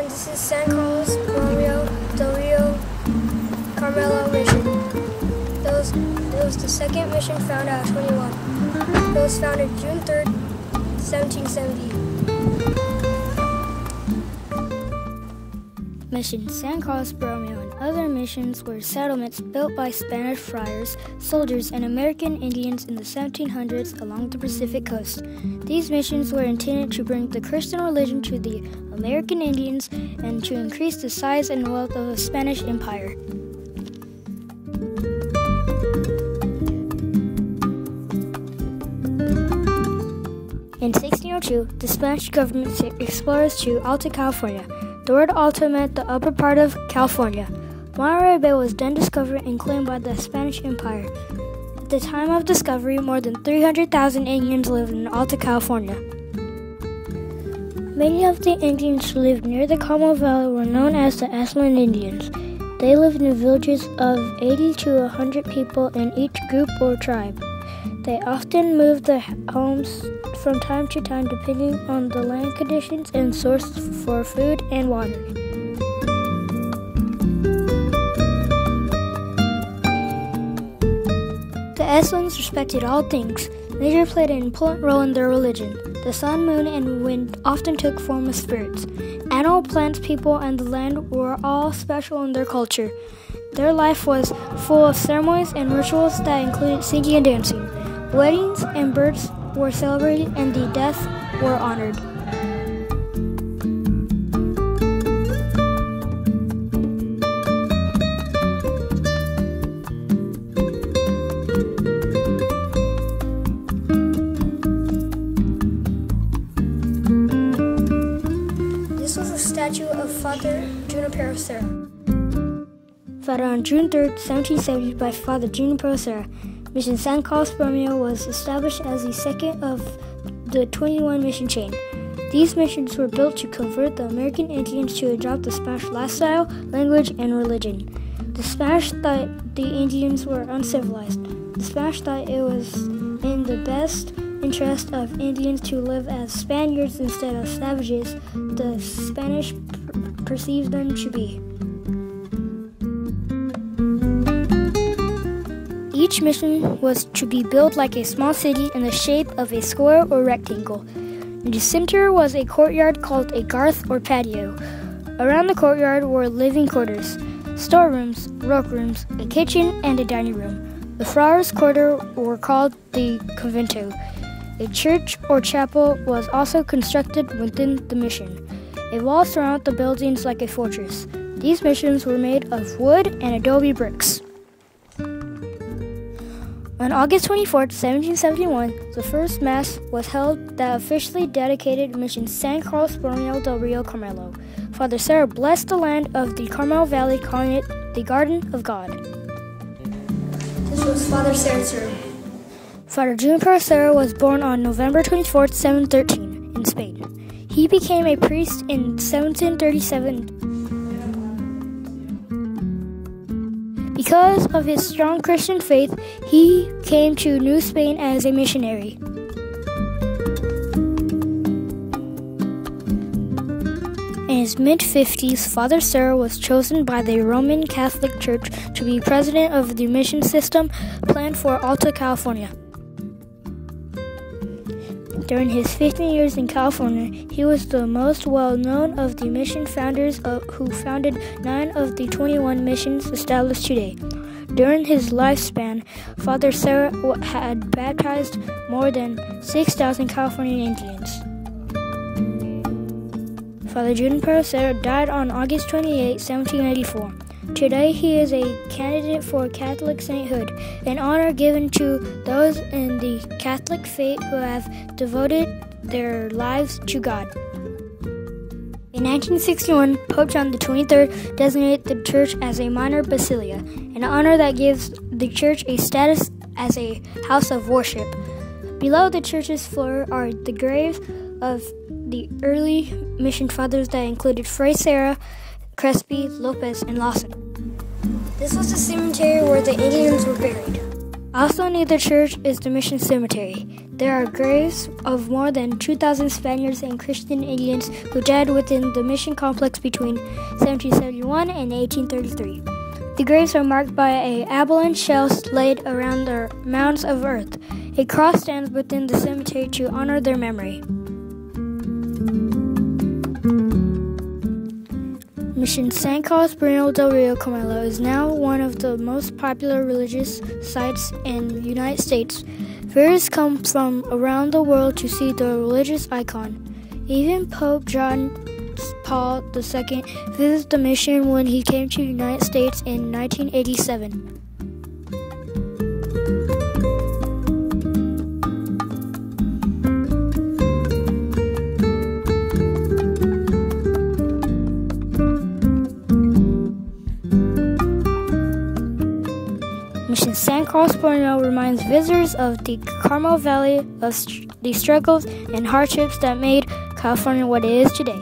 This is San Carlos Borromeo-Carmel mission. That was the second mission found out of 21. It was founded June 3rd, 1770. Mission San Carlos Borromeo and other missions were settlements built by Spanish friars, soldiers, and American Indians in the 1700s along the Pacific coast. These missions were intended to bring the Christian religion to the American Indians and to increase the size and wealth of the Spanish Empire. In 1602, the Spanish government sent explorers to Alta California. The word Alta meant the upper part of California. Monterey Bay was then discovered and claimed by the Spanish Empire. At the time of discovery, more than 300,000 Indians lived in Alta California. Many of the Indians who lived near the Carmel Valley were known as the Ashland Indians. They lived in villages of 80 to 100 people in each group or tribe. They often moved their homes from time to time depending on the land conditions and sources for food and water. The Ashlands respected all things. Nature played an important role in their religion. The sun, moon, and wind often took form of spirits. Animal, plants, people, and the land were all special in their culture. Their life was full of ceremonies and rituals that included singing and dancing. Weddings and births were celebrated and the dead were honored. This was a statue of Father Junipero Serra. Founded on June 3, 1770 by Father Junipero Serra, Mission San Carlos Borromeo was established as the second of the 21 mission chain. These missions were built to convert the American Indians to adopt the Spanish lifestyle, language, and religion. The Spanish thought the Indians were uncivilized. The Spanish thought it was in the best interest of Indians to live as Spaniards instead of savages the Spanish perceived them to be. Each mission was to be built like a small city in the shape of a square or rectangle. In the center was a courtyard called a garth or patio. Around the courtyard were living quarters, storerooms, workrooms, a kitchen, and a dining room. The friars' quarter were called the convento. A church or chapel was also constructed within the mission. A wall surrounded the buildings like a fortress. These missions were made of wood and adobe bricks. On August 24, 1771, the first Mass was held that officially dedicated Mission San Carlos Borromeo del Rio Carmelo. Father Serra blessed the land of the Carmel Valley, calling it the Garden of God. This was Father Serra's room. Father Junipero Serra was born on November 24, 713, in Spain. He became a priest in 1737. Because of his strong Christian faith, he came to New Spain as a missionary. In his mid-50s, Father Serra was chosen by the Roman Catholic Church to be president of the mission system planned for Alta California. During his 15 years in California, he was the most well-known of the mission founders who founded 9 of the 21 missions established today. During his lifespan, Father Serra had baptized more than 6,000 Californian Indians. Father Junipero Serra died on August 28, 1794. Today he is a candidate for Catholic sainthood, an honor given to those in the Catholic faith who have devoted their lives to God. In 1961, Pope John XXIII designated the church as a minor basilica, an honor that gives the church a status as a house of worship. Below the church's floor are the graves of the early mission fathers that included Fray Serra, Crespi, Lopez, and Lawson. This was the cemetery where the Indians were buried. Also near the church is the mission cemetery. There are graves of more than 2,000 Spaniards and Christian Indians who died within the mission complex between 1771 and 1833. The graves are marked by an abalone shell laid around their mounds of earth. A cross stands within the cemetery to honor their memory. Mission San Carlos Borromeo-Carmel is now one of the most popular religious sites in the United States. Visitors come from around the world to see the religious icon. Even Pope John Paul II visited the mission when he came to the United States in 1987. Mission San Carlos Borromeo reminds visitors of the Carmel Valley, of the struggles and hardships that made California what it is today.